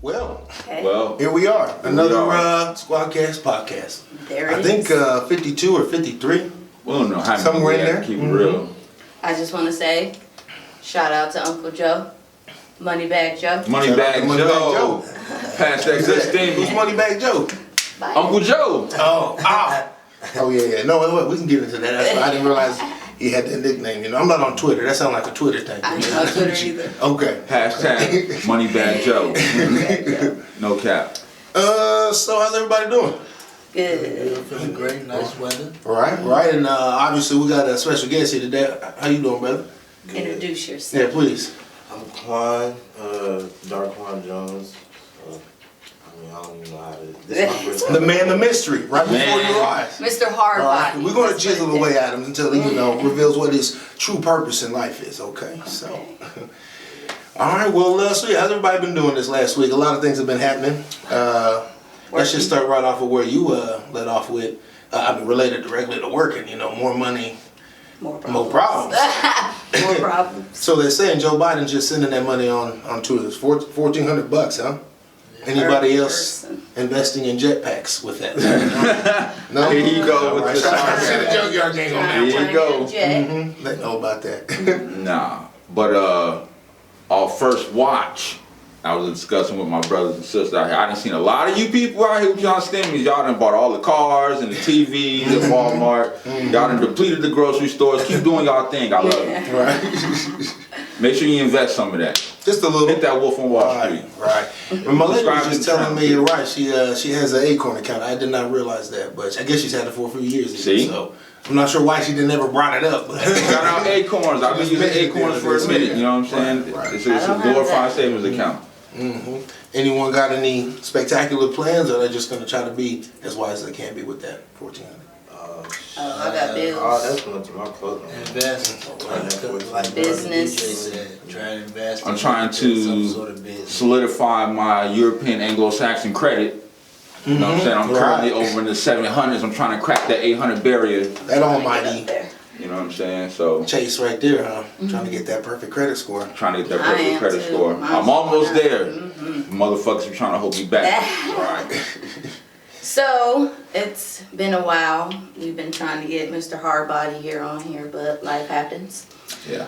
Well, Okay. here we are. Another SquadKast podcast. There it I think 52 or 53. We don't know how many Somewhere in we have there. to keep it real. I just want to say, shout out to Uncle Joe, Moneybag Joe. Moneybag Joe. Past that Who's thing. Who's Moneybag Joe? Bye. Uncle Joe. Oh yeah. No, wait, we can get into that. That's why I didn't realize he had that nickname. You know, I'm not on Twitter. That sounds like a Twitter thing. I ain't on Twitter either. Okay. Hashtag Moneybag Joe. No cap. So how's everybody doing? Good. Feeling great, nice weather. Right. And obviously we got a special guest here today. How you doing, brother? Introduce yourself. Yeah, please. I'm DarQuan Jones. I don't even know how to. This is my first The time. man, the mystery, right before your eyes. Mr. Hardbody. All right, we're going to chisel away at him until he, reveals what his true purpose in life is. Okay, so. All right, well, so yeah, how's everybody been doing this last week? A lot of things have been happening. Let's just start right off with where you let off with. I've been related directly to working. You know, more money, More more problems. problems. More problems. So they're saying Joe Biden just sending that money on tours. $1,400, huh? Anybody Per else person. investing in jetpacks with that? No. Here you go with the the junkyard gang on that. Here you go. They know about that. Nah. But our first watch, I was discussing with my brothers and sisters out here. I done seen a lot of you people out here with y'all stimmies. Y'all done bought all the cars and the TVs at Walmart. Y'all done depleted the grocery stores. Keep doing y'all thing. I love it. Right. Make sure you invest some of that. Just a little. Hit that Wolf on Wall Street. Right. But my lady was Subscribe just to the telling me, channel. you're right, she has an Acorn account. I did not realize that, but I guess she's had it for a few years. Even, See? So I'm not sure why she never brought it up. But Shout out Acorns. I've been using Acorns for a minute. You know what I'm saying? Right. It's I a don't have glorified that. savings account. Anyone got any spectacular plans, or are they just going to try to be as wise as they can be with that 1,400? I got bills. Oh, that's going to my clothing. Invest. Like Business. Try to invest. I'm trying to some sort of business. solidify my European Anglo-Saxon credit. You know what I'm saying? I'm currently over in the 700s. I'm trying to crack that 800 barrier. That Get almighty up there. You know what I'm saying? So Chase right there, huh? Trying to get that perfect credit score. trying to get that I perfect am credit too. score. I'm almost Mine's there. Motherfuckers are trying to hold me back. Right. So, it's been a while. We've been trying to get Mr. Hardbody on here, but life happens. Yeah.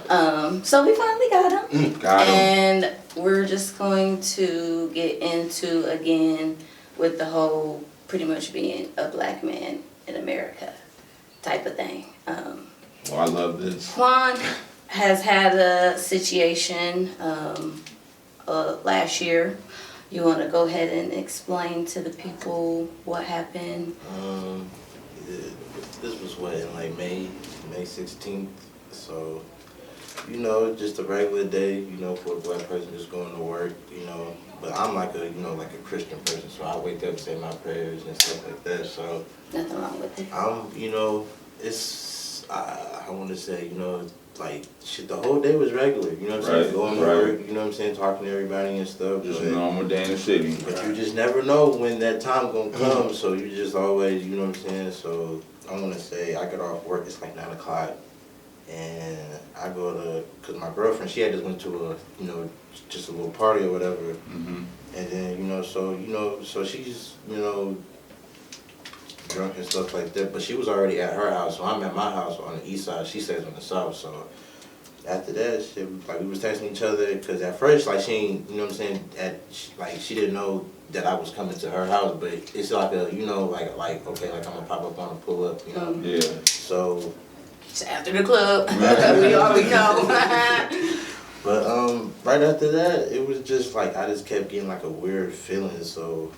So we finally got him. Got him. And we're just going to get into again with the whole pretty much being a black man in America type of thing. Well, I love this. Quan has had a situation last year. You want to go ahead and explain to the people what happened? This was what, in like May 16th. So, just a regular day, for a black person just going to work, But I'm like a, like a Christian person, so I wake up, say my prayers and stuff like that. So, Nothing wrong with it. it's, I want to say, like, shit, the whole day was regular, you know what I'm saying? Right, Going to right. work, you know what I'm saying? Talking to everybody and stuff. Just but- a normal day in the city. But you just never know when that time gonna come, so you just always, you know what I'm saying? So I'm gonna say I get off work, it's like 9 o'clock, and I go to, cause my girlfriend, she had just went to a, just a little party or whatever, Mm-hmm. and then, so she's, drunk and stuff like that, but she was already at her house, so I'm at my house on the east side, she stays on the south, so after that, shit, like we was texting each other, cause at first, like she ain't, you know what I'm saying, she didn't know that I was coming to her house, but it's like a, like okay, like I'm gonna pop up on and pull up, Yeah. So, It's after the club. We already know. but right after that, it was just like, I just kept getting like a weird feeling, so,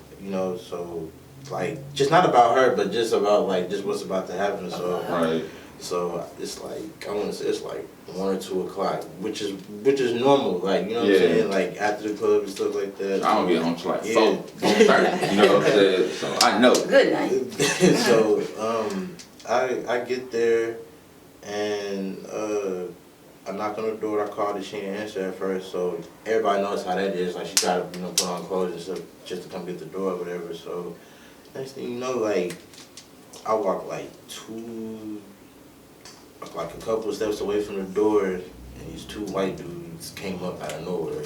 so, like, just not about her, but just about, like, just what's about to happen, so. Right. So it's like, I want to say it's like 1 or 2 o'clock, which is normal, like, you know what Yeah. I'm saying, like after the club and stuff like that. I don't get home till like Yeah. 4:30. You know what I'm saying? So I know. Good night. So I get there and I knock on the door. I called her, she didn't answer at first. So everybody knows how that is. Like she tried to put on clothes and stuff just to come get the door or whatever. So next thing you know, like I walk like a couple of steps away from the door, and these 2 white dudes came up out of nowhere.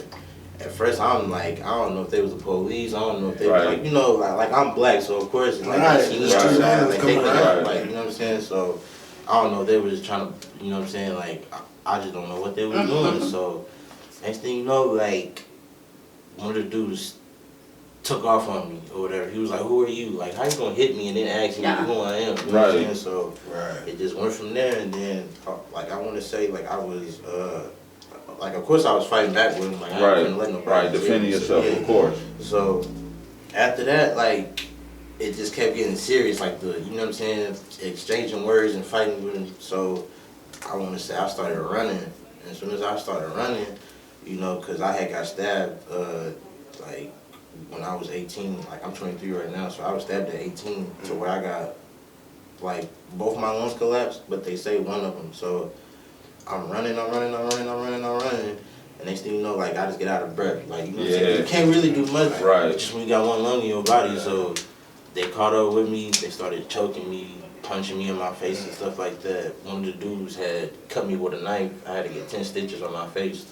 at first I'm like, I don't know if they was the police. I don't know if they was like, you know, like I'm black, so of course, like, Right, they it's too random like, coming around. like, you know what I'm saying? So I don't know if they was just trying to, you know what I'm saying? Like, I just don't know what they was doing. So next thing you know, like, one of the dudes took off on me or whatever. He was like, "Who are you? Like, how you gonna hit me and then ask me who I am?" You know what I'm saying? So it just went from there, and then like I want to say like I was like of course I was fighting back with him. Like I couldn't let nobody defending yourself, of course. So after that, like it just kept getting serious. Like the you know what I'm saying, exchanging words and fighting with him. So I want to say I started running, and as soon as I started running, you know, cause I had got stabbed like. When I was 18, like I'm 23 right now, so I was stabbed at 18 to where I got, like, both my lungs collapsed, but they say one of them. So I'm running, and next thing you know, like, I just get out of breath. Like, you know what I'm saying? You can't really do much just when you got one lung in your body. So they caught up with me, they started choking me, punching me in my face and stuff like that. One of the dudes had cut me with a knife. I had to get 10 stitches on my face.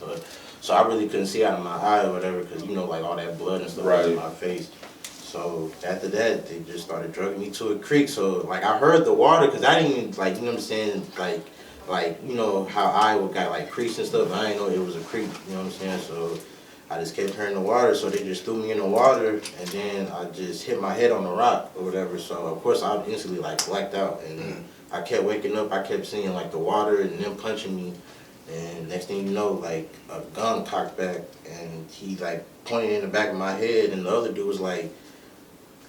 So I really couldn't see out of my eye or whatever because, you know, like all that blood and stuff was in my face. So after that, they just started dragging me to a creek. So, like, I heard the water because I didn't even, like, you know what I'm saying, like you know, how Iowa got, like, creeks and stuff. I didn't know it was a creek, you know what I'm saying? So I just kept hearing the water. So they just threw me in the water, and then I just hit my head on a rock or whatever. So, of course, I instantly, like, blacked out. And I kept waking up. I kept seeing, like, the water and them punching me. And next thing you know, like, a gun cocked back, and he, like, pointed in the back of my head, and the other dude was like,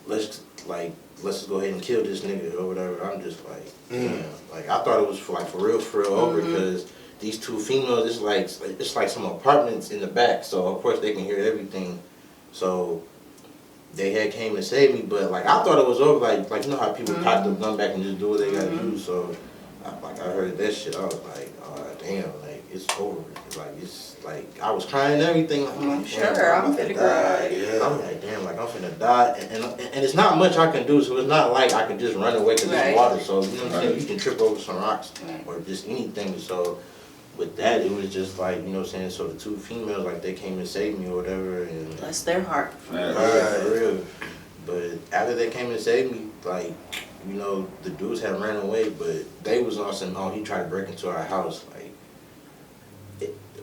let's just go ahead and kill this nigga or whatever. I'm just like, damn. Like, I thought it was for real over, because these two females, it's like some apartments in the back, so of course they can hear everything. So they had came and saved me, but, like, I thought it was over, like you know how people cock the gun back and just do what they gotta do. So I heard that shit, I was like, oh damn, like, it's over. Like, it's like I was crying and everything. Like, I'm sure I'm finna cry. Yeah. I'm like, damn, like I'm finna die, and it's not much I can do. So it's not like I can just run away because there's water. So you know what I'm saying, you can trip over some rocks or just anything. So with that, it was just like, you know what I'm saying. So the two females, like, they came and saved me or whatever, and bless their heart. for real. But after they came and saved me, like, you know, the dudes had ran away, but they was on some, oh, he tried to break into our house,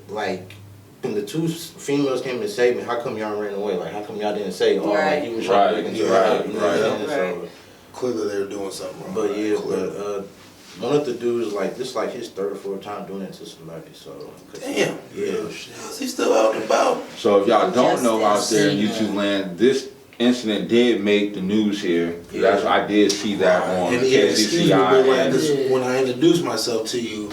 like, when the two females came and saved me, how come y'all ran away? Like, how come y'all didn't say, oh, like, he was trying to break into our house? You know what I'm saying? So, clearly they were doing something wrong. but yeah, one of the dudes, like, this like his third or fourth time doing it to somebody, so. Damn. Yeah. How's he still out and about? So if y'all don't know out there in YouTube land, this incident did make the news here. That's I did see that on And excuse me, but KZCI. when I introduced myself to you,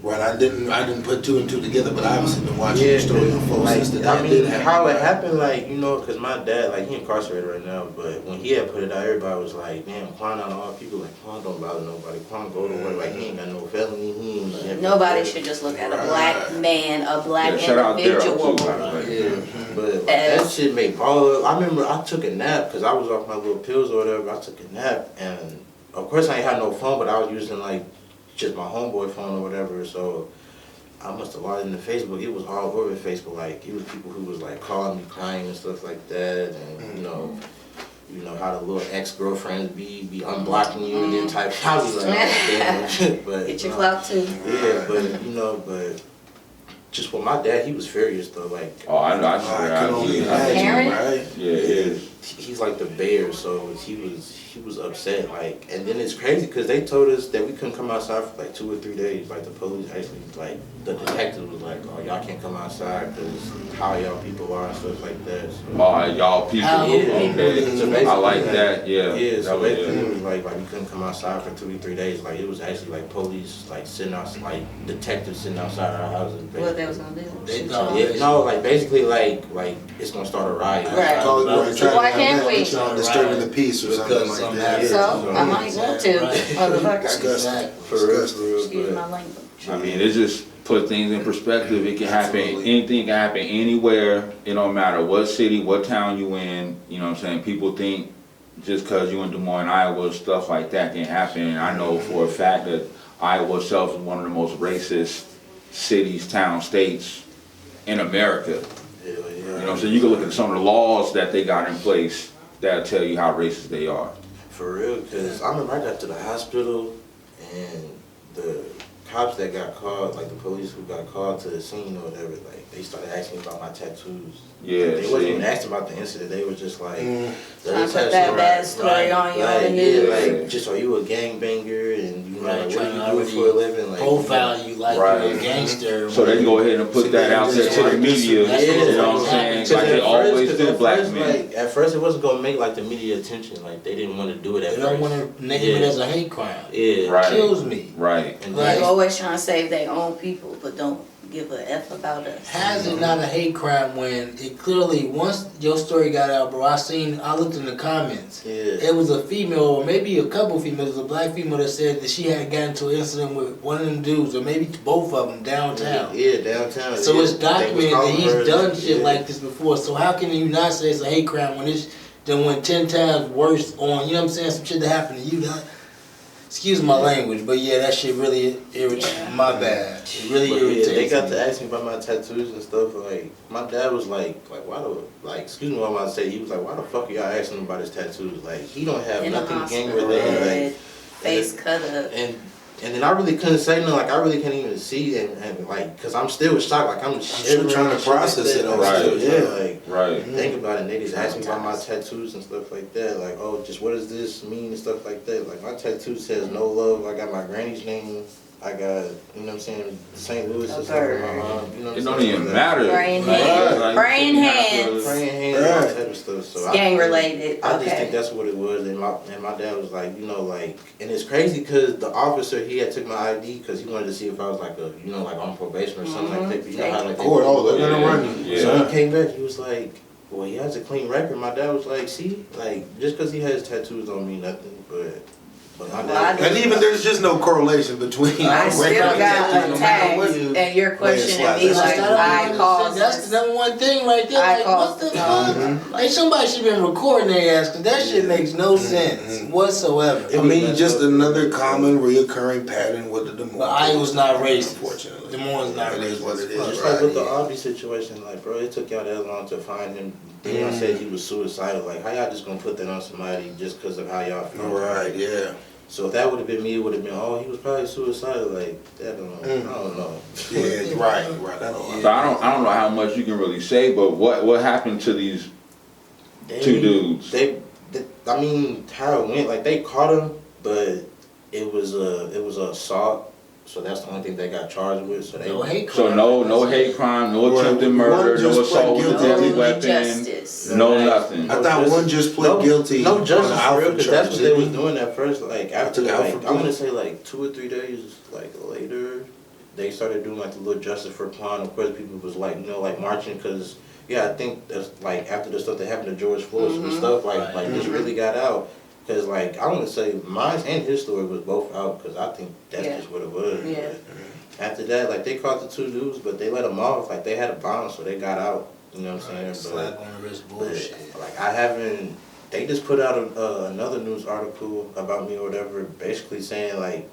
right, I didn't put two and two together, but I obviously been watching the story on folks like, since the I mean, how it happened. happened, like, you know, because my dad, like, he incarcerated right now, but when he had put it out, everybody was like, damn, Quan out of all people, like, Quan don't bother nobody, Quan go to work, like, he ain't got no felony, he ain't Nobody should just look at a black man, a black shout out individual. Daryl too. But like, that shit made ball. I remember I took a nap because I was off my little pills or whatever. I took a nap, and of course I ain't had no phone, but I was using like just my homeboy phone or whatever. So I must have logged into Facebook. It was all over Facebook. Like, it was people who was like calling me crying and stuff like that, and you know how the little ex-girlfriends be unblocking you and then type. I was like, damn. But Get your clout too. yeah, but. Just with my dad, he was furious though. Like, Oh, I know. I can only see. imagine, Parent? right? Yeah, it is. he's like the bear, so he was upset. Like, and then it's crazy because they told us that we couldn't come outside for like 2 or 3 days. Like, the police actually, like, the detective was like, oh, y'all can't come outside because how y'all people are and stuff like that. So, Oh, y'all people. Okay. So I like that. Yeah. yeah, so That was basically it. it was like we couldn't come outside for 2 or 3 days. Like, it was actually like police like sitting out, like detectives sitting outside our houses. What they was gonna do? They Shoot thought- y'all? Yeah, no, like basically like it's gonna start a riot. Right. Why can't we? Disturbing the peace or something Because like something that. happened. So I might want to, Right. motherfucker. Disgusting. For real, Disgusting. Excuse my language. I mean, it just put things in perspective. It can happen, anything can happen anywhere. It don't matter what city, what town you in. You know what I'm saying? People think just because you in Des Moines, Iowa, stuff like that can happen. And I know for a fact that Iowa itself is one of the most racist cities, towns, states in America. Hell You yeah. know what I'm saying? You can look at some of the laws that they got in place that'll tell you how racist they are. For real, because I remember I got to the hospital and the cops that got called, like the police who got called to the scene or whatever, like they started asking me about my tattoos. Yeah, They wasn't even asking about the incident. They were just like, Trying to put that bad story on you on the like, news. yeah, like, just are you a gangbanger and you know, Right, like, what trying do to you do for a living? Like, profile you like Right. you're a gangster. So they can go ahead and put that out there to the media, That's you what know what I'm saying? Like they always do, black men. Like, at first, it wasn't gonna make like the media attention. Like they didn't want to do it at They first. don't want to name it as a hate crime. Yeah, Right. Kills me. Right. And Like- They always trying to save their own people, but don't give a F about us. How's it not a hate crime when it clearly, once your story got out, bro, I looked in the comments. Yeah. It was a female, or maybe a couple females, it was a black female that said that she had gotten into an incident with one of them dudes, or maybe both of them downtown. Yeah, downtown. So yeah. it's documented that he's done shit yeah. like this before. So how can you not say it's a hate crime when it's done went 10 times worse on, you know what I'm saying, some shit that happened to you? Excuse my language, but yeah, that shit really irritates. Yeah. My bad. It really But irritates yeah, they got me. to ask me about my tattoos and stuff. Like my dad was like why the excuse me what I'm about to say. He was like, why the fuck are y'all asking him about his tattoos? Like he don't have In the nothing gang hospital, related. red, Like face cut up. and then I really couldn't say nothing. Like I really can't even see and like because I'm still shocked. Like I'm still trying to process it. Right. Yeah. Right. Think about it, niggas ask me about my tattoos and stuff like that. Like, oh, just what does this mean and stuff like that. Like, my tattoo says no love. I got my granny's name. I got, you know what I'm saying, St. Louis or something. You know what It I'm don't saying? even matter. Praying Like, hands. like, Praying you have to- hands. Praying hands and all type of stuff. So It's gang related. I just think Okay. that's what it was. And my dad was like, you know, like, and it's crazy because the officer, he had took my ID because he wanted to see if I was like a, you know, like on probation or something like that. But you know how like they Court, do- they're gonna run you. So he came back, he was like, well, he has a clean record. My dad was like, see, like, just because he has tattoos don't mean nothing, but my dad... And even there's just no correlation between I still record got tattoos, no matter what attacked, and you're questioning me That's like I caused That's this. the number one thing right there. I Like, what caused the it. fuck? Like, somebody should have been recording their ass, because that shit makes no sense whatsoever. I mean, just another common reoccurring pattern with the Des Moines. But I was not racist. Unfortunately. Des Moines not It is racist. what it is. Just like with the Aubrey situation, like, bro, it took y'all that long to find him. Then y'all said he was suicidal. Like, how y'all just gonna put that on somebody just because of how y'all feel? Right, yeah. So if that would have been me, it would have been, oh, he was probably suicidal. Like, that I don't know. Yeah, right. I don't So I don't know how much you can really say, but what happened to these two dudes? I mean, how it went, like they caught him, but it was a assault. So that's the only thing they got charged with. So they No hate crime. So no hate crime, no attempted murder, no assault with a deadly weapon, Justice. no nothing. I thought one just pled guilty. No justice on for real, Alpha because that's what they charges, was doing at first. Like after, the like Alpha I want to plea? say like 2 or 3 days like later, they started doing like the little justice for Quan. Of course, people was like like marching because I think that's like after the stuff that happened to George Floyd and stuff like this really got out. Because like I want to say mine and his story was both out because I think that's just what it was. Yeah. But after that, like they caught the 2 dudes, but they let them off. Like they had a bond, so they got out. You know what I'm saying? Slap on the wrist bullshit. Like I haven't. They just put out another news article about me or whatever, basically saying like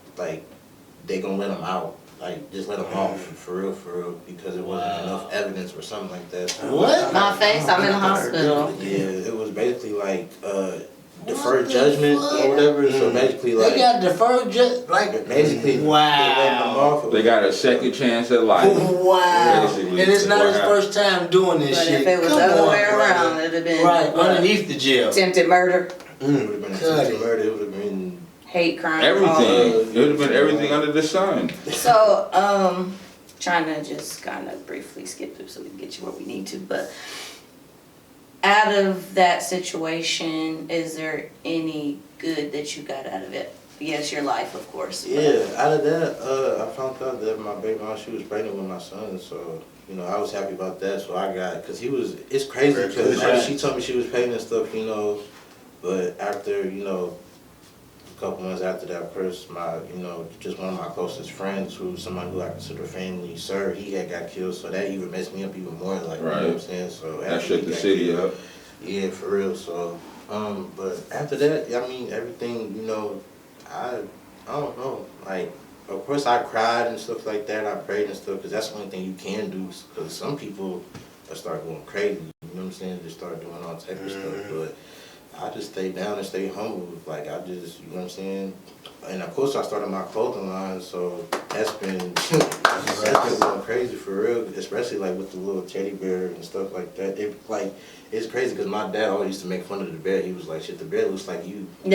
they gonna let them out, like just let them off for real, because it wasn't enough evidence or something like that. What? My face, I'm in the hospital. Yeah, it was basically like deferred judgment or whatever. So basically like They got deferred basically Wow. they let them off. They got a second chance at life. Wow. Basically, And it's not what his happened. first time doing this But shit. if it was Come the other on, way brother. around, it'd have been Right, underneath the jail. attempted murder, It would have been attempted murder. It would have been hate crime, all of it. Everything. It would have been everything under the sun. So, trying to just kind of briefly skip through so we can get you where we need to, but out of that situation, is there any good that you got out of it? Yes, your life, of course. but- Yeah, out of that, I found out that my baby mom, she was pregnant with my son, so, I was happy about that, so I got, because it's crazy, because after she told me she was pregnant and stuff, but after, a couple months after that, of course, my, just one of my closest friends, who's somebody who I consider family, sir, he had got killed, so that even messed me up even more, like, you know what I'm saying, so. That after shook he the got city killed, up. Yeah, for real, so, but after that, I mean, everything, I don't know. Like, of course, I cried and stuff like that. I prayed and stuff because that's the only thing you can do. Because some people, I started going crazy. You know what I'm saying? Just started doing all type of stuff. But I just stayed down and stayed humble. Like I just, you know what I'm saying? And of course I started my clothing line, so that's been going crazy for real. Especially like with the little teddy bear and stuff like that. It's crazy because my dad always used to make fun of the bear. He was like, "Shit, the bear looks like you." but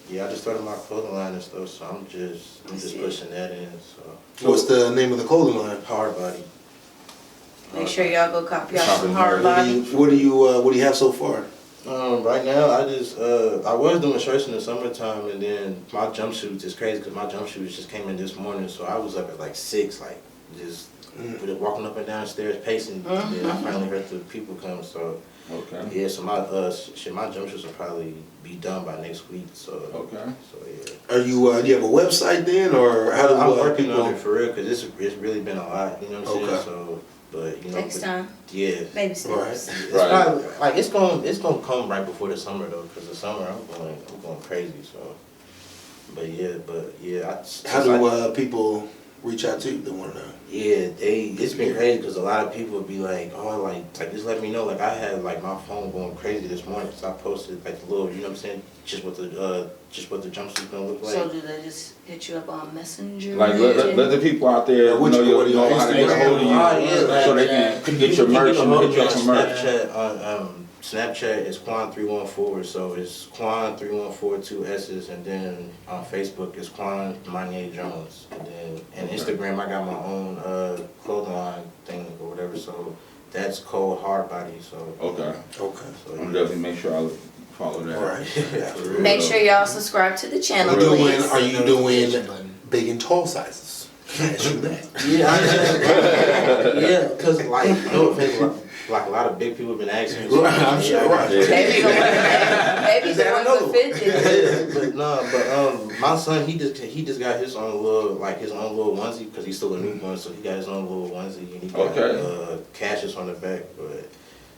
yeah, I just started my clothing line and stuff. So I'm just pushing that in. So What's the name of the clothing line? Hard Body. Make sure y'all go copy y'all some hard body. What do you have so far? Right now, I just I was doing shirts in the summertime, and then my jumpsuits is crazy because my jumpsuits just came in this morning, so I was up at like 6, like just walking up and down the stairs pacing. And then I finally heard the people come, so yeah. So my my jumpsuits will probably be done by next week. So So yeah. Are you do you have a website then, or how do I'm working on it for real because it's really been a lot. You know what I'm saying? So. But you know, Next time. Yeah. Baby steps. It's probably, like it's gonna come right before the summer though, because the summer I'm going crazy. So, but yeah. How do people reach out to you? They want to know. Yeah, it's been crazy because a lot of people would be like, oh, like just let me know. Like I had like my phone going crazy this morning because I posted like the little, you know what I'm saying, just what the jumpsuit's gonna look like. So do they just hit you up on Messenger? Like let the people out there know how to get a hold of you, so they can get your merch and hit you up for merch. Snapchat is Quan314, so it's Quan314 2 S's, and then on Facebook it's Quan Jones, and then Instagram I got my own clothing line thing or whatever, so that's called Hard Body. So Okay. So I'm definitely make sure I follow that. All right. Make sure y'all subscribe to the channel, please. Are you doing big and tall sizes? Can I ask you that? Yeah, because like no offense, like a lot of big people have been asking me. I'm sure, right. Maybe the ones offended. But my son, he just got his own little onesie because he's still a newborn, so he got his own little onesie and he got Cassius on the back. But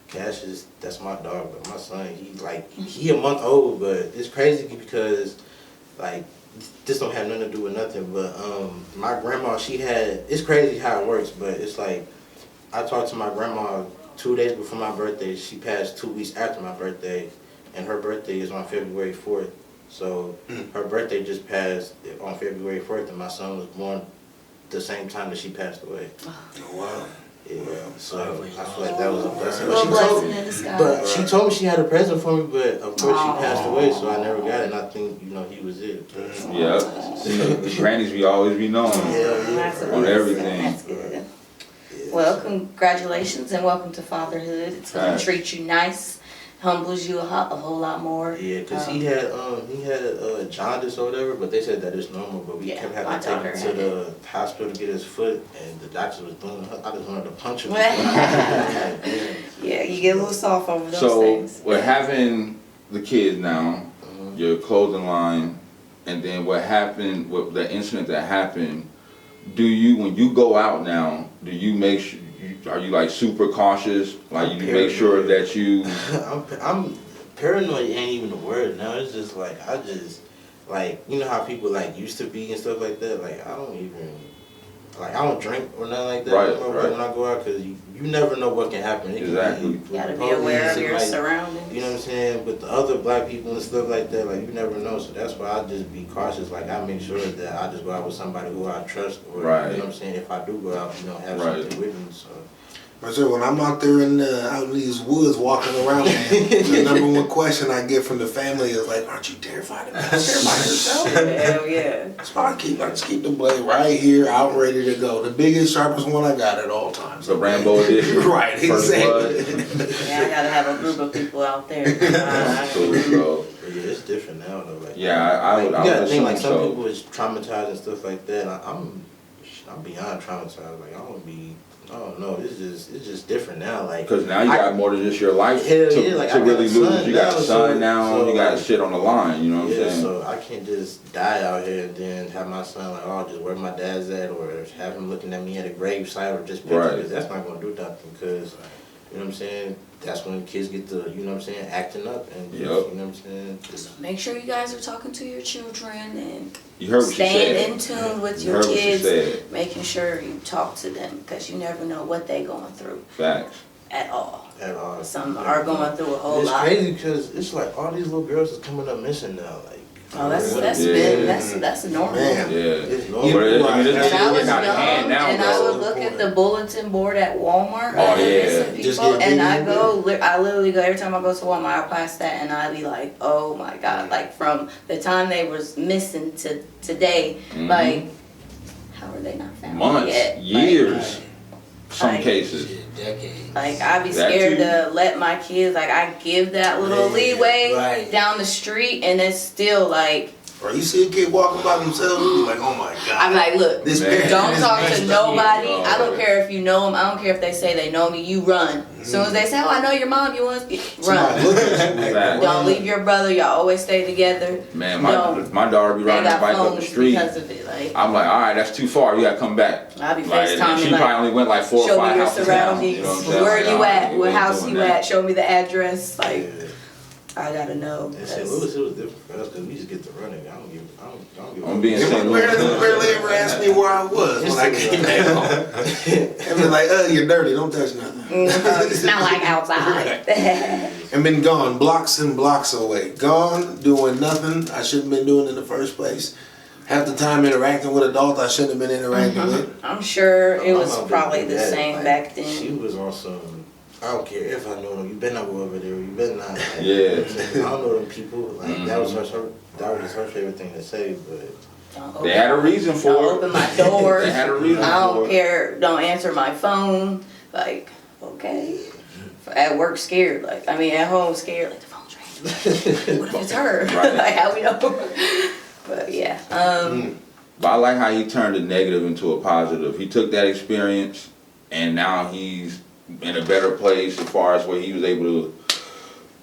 Cassius, that's my dog. But my son, he a month old, but it's crazy because like this don't have nothing to do with nothing. But my grandma, it's crazy how it works, but it's like I talked to my grandma 2 days before my birthday. She passed 2 weeks after my birthday, and her birthday is on February 4th. So her birthday just passed on February 4th, and my son was born the same time that she passed away. Oh, wow. Yeah, so I feel like that was a blessing. A blessing in disguise. But she told me she had a present for me, but of course she passed away, so I never got it, and I think, he was it. Yeah, the grannies we always be knowing on everything. That's good. Well, congratulations and welcome to fatherhood. It's going to treat you nice, humbles you a whole lot more. Yeah, because he had jaundice or whatever, but they said that it's normal. But we kept having to take him to the hospital to get his foot, and the doctor was doing. I just wanted to punch him. Yeah, you get a little soft over those things. So we're having the kids now, your clothing line, and then what happened with the incident that happened. Do you, when you go out now, do you make sure, are you like super cautious? Like you make sure that you... I'm paranoid ain't even the word now. It's just like, you know how people like used to be and stuff like that? Like I don't drink or nothing like that when I go out, because you never know what can happen. Exactly. You gotta be aware of your surroundings. You know what I'm saying? But the other black people and stuff like that, like you never know. So that's why I just be cautious. Like I make sure that I just go out with somebody who I trust, or you know what I'm saying? If I do go out, have something with me. So. Right, so when I'm out there out in these woods walking around, the number one question I get from the family is like, "Aren't you terrified of yourself?" Hell yeah. So I just keep the blade right here, out ready to go. The biggest, sharpest one I got at all times. The Rambo edition. Right, exactly. Yeah, I gotta have a group of people out there. So, yeah, it's different now though. Like, I would assume like some people is traumatized and stuff like that. I'm beyond traumatized. Like I don't know. It's just different now. Like because now you got more than just your life to really lose. You got a son now. So you got shit on the line. You know what I'm saying? So I can't just die out here and then have my son like, oh, just where my dad's at, or have him looking at me at a grave site, or just pictures. Because that's not gonna do nothing. Because you know what I'm saying, that's when kids get to, you know what I'm saying, acting up and Yep. you know what I'm saying. Just, Make sure you guys are talking to your children and You heard what she staying said. in tune with You your heard what she kids, said. making sure you talk to them because you never know what they going through Facts. at all. at all. Some are going through a whole It's lot. crazy because it's like all these little girls is coming up missing now. Like, Oh, that's Yeah. been that's normal. Man. Yeah. it's But normal. it- I mean, it's And I was getting out of hand young, now, and I though. would look at the bulletin board at Walmart Oh, of the yeah. missing Just people, get and I bigger go, I literally go every time I go to Walmart, I pass that, and I be like, oh my god, like from the time they was missing to today, Mhm. like how are they not found Months, yet? years, some like- cases. Shit, decades. Like I be That scared too. to let my kids, like I give that little Yeah, leeway right. down the street, and it's still like Or you see a kid walking by themselves, you be like, oh my God. I'm like, look. This Man. parent Don't is talk messed to up. nobody. Oh, I don't yeah. care if you know them. I don't care if they say they know me. You run. As soon as they say, "Oh, I know your mom," you want to Somebody run. look at you like, Fact. Don't leave your brother. Y'all always stay together. Man, No. my daughter be They riding her got bike up the phones street. because of it. Like I'm like, all right, that's too far. You gotta come back. I'll be Like, and FaceTiming. she Like, probably only went like 4 or show 5 me your houses down. surroundings. You know what I'm saying? Where Like, you all right, at? we What ain't house doing you that. at? Show me the address. Yeah. Like I gotta know. And St. Louis, it was different for us because we just get to running. I don't give I'm being They St. Louis. barely ever asked me where I was when I came back home. They be like, you're dirty, don't touch nothing. You smell like outside. And been gone blocks and blocks away. Gone, doing nothing I shouldn't have been doing in the first place. Half the time interacting with adults I shouldn't have been interacting with. I'm sure it My was mom probably didn't do the that. same Like, back She then. was on some, I don't care if I know them, you better not go over there, you better not. Like, Yeah. you know what I'm saying? I don't know them people. Like, that was Mm-hmm. her favorite thing to say, but Don't They had a open- reason for don't it. open my doors. They had a reason I for don't it. care. Don't answer my phone. Like, okay. At work, scared. Like, I mean, at home, scared. Like, the phone's ringing. What if it's her? Right. Like, how we know? But yeah. But I like how he turned a negative into a positive. He took that experience, and now he's in a better place as far as where he was able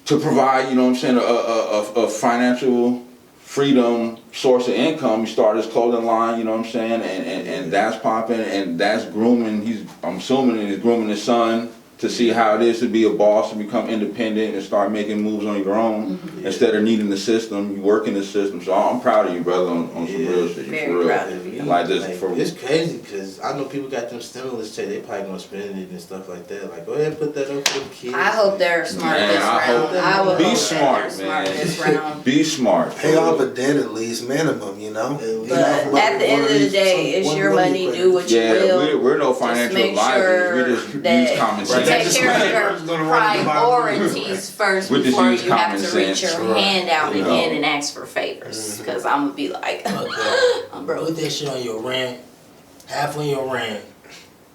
to provide, you know what I'm saying, a financial freedom source of income. He started his clothing line, you know what I'm saying, and that's popping, and that's grooming. I'm assuming he's grooming his son to see how it is to be a boss and become independent and start making moves on your own instead of needing the system. You work in the system, so I'm proud of you, brother, on some real shit. You Very for real. proud of you. Like this Like, for it's crazy because I know people got them stimulus check. They probably gonna spend it and stuff like that. Like, go ahead and put that up for the kids. I hope they're smart Man, this I hope round. that- I would be hope smart, that they're smart man. this round. Be smart. Pay off a debt at least, minimum, you know? But at the end of the day, it's your money. Do what you Yeah, will. we're no Just financial make advisors. sure We just that use common you sense. take That's care just of like- your priorities first We just before use you have common to reach sense. your hand out You again know. and ask for favors. Because I'm going to be like, I'm broke. Put that shit on your rent, half on your rent,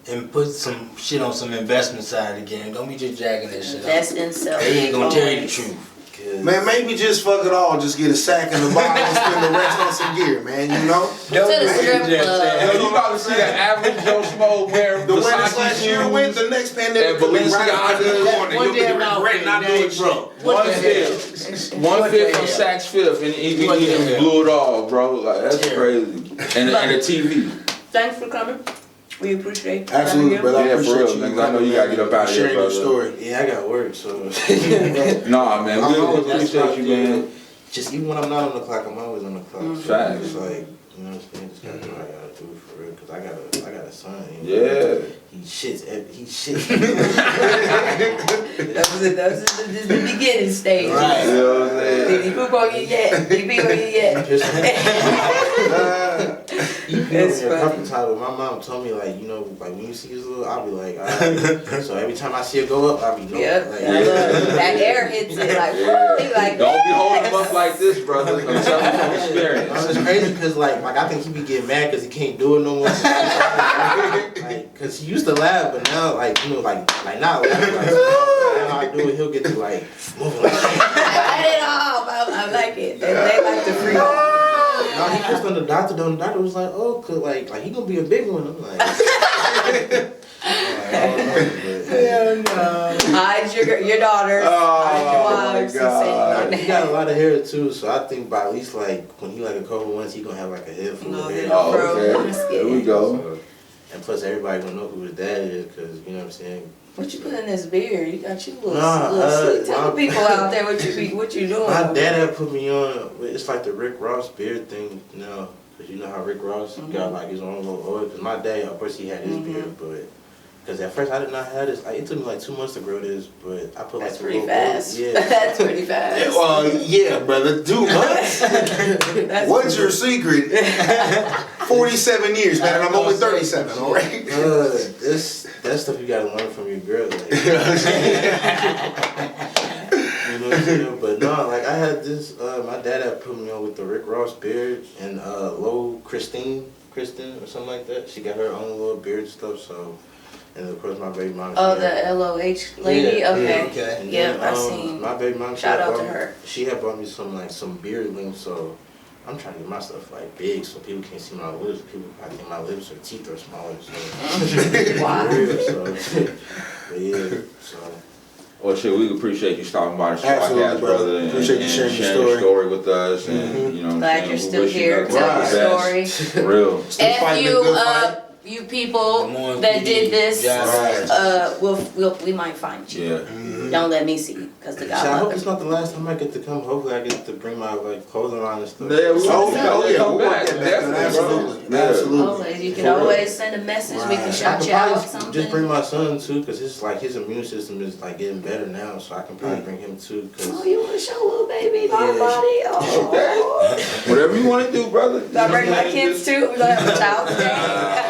and put some shit on some investment side again. Don't be just jacking that shit That's up. in self. They ain't gonna tell you the truth. Man, maybe just fuck it all. Just get a sack and a bottle and spend the rest on some gear, man, you know? To the strip Yo, club. you about to see the average Joe Schmo wear The way this Versace last year went, shoes the next pandemic and could be right around the Balenciagas. corner. One You'll be damn outfit, regretting not that doing ain't shit. shit. 1/5 from Saks Fifth, and he What the just hell? blew it all, bro. Like that's Yeah. crazy. And a TV. Thanks for coming. We appreciate you. Absolutely, brother. I Yeah, for appreciate real, you. nigga. I know you gotta get up out of here, sharing your brother. story. Yeah, I got work, so. Nah, man, I'm we always appreciate you, man. Just even when I'm not on the clock, I'm always on the clock. So Facts. it's like, you know what I'm saying? Just gotta do what I gotta do for real. Cause I got a son. You know? Yeah. He shits. He shits. That was it. That was the beginning stage. Right. You know what I'm Did saying? he poop on you yet? Did he pee on you yet? He peed on It's me a funny. couple times, but my mom told me like, you know, like when you see his little, I'll be like, alright. So every time I see it go up, I'll be no. Yep. Like, That air hits it like, woo. He like, Don't be holding him up like this, brother. I'm telling you from experience. It's crazy because like I think he be getting mad because he can't do it no more. Like, cause he used to laugh, but now like you know like not laughing. Like, now I do it, he'll get to like moving like. Let it off. I like it. They like to freak. No, he kissed on the doctor. Though, and the doctor was like, "Oh, cause like he gonna be a big one." I'm like, Hell no. Hide your daughters. Hide your wives. my God. and he got a lot of hair too, so I think by at least like when he like a couple months, he gonna have like a head full of hair. Oh, okay. There we go. So, and plus, everybody gonna know who his dad is, cause you know what I'm saying. What you put in this beer? You got you little, Nah, sweet. Tell the people out there what you doing. My dad had put me on. It's like the Rick Ross beard thing now. Cause you know how Rick Ross got like his own little oil. Cause my dad, of course, he had his beard, but cause at first I did not have this. Like, it took me like 2 months to grow this, but I put That's like pretty a little fast. Yeah. That's pretty fast. Yeah, brother, 2 months. What's your secret? 47 years, man, and I'm only 37. All right. That stuff you gotta learn from your girl. Like, you know what I'm saying? But no, like I had this. My dad had put me on with the Rick Ross beard and Kristen or something like that. She got her own little beard stuff. So, and of course my baby mom. Oh, the LOH lady. Yeah, Okay. And Yeah, then, I seen. My baby mom. Shout out to her. She had bought me some beard links. So I'm trying to get my stuff like big so people can't see my lips. I think my lips or teeth are smaller. So. Wow. But yeah. So. Well, shit, we appreciate you stopping by the show, Absolutely, brother. And, appreciate you sharing your story with us. And, you know, what Glad I'm you're saying? still We wish you here. nothing Tell but the your best. story. For real. Still F fighting a you good fight. up, you people that did this. We might find you. Yeah. Don't let me see you, cause the I guy hope love it's him. not the last time I get to come. Hopefully I get to bring my like clothing on and stuff. Yeah, we Oh, yeah, we'll come work back. that back. Definitely, Absolutely. bro. Absolutely. Always, you can For real. always send a message. We can Right. shout I you could out probably something. just bring my son too, cause his immune system is like getting better now, so I can probably bring him too. Cause Oh, you want to show little baby my Yeah. body? Oh. Whatever you want to do, brother. I bring my kids too. We're gonna have a child today.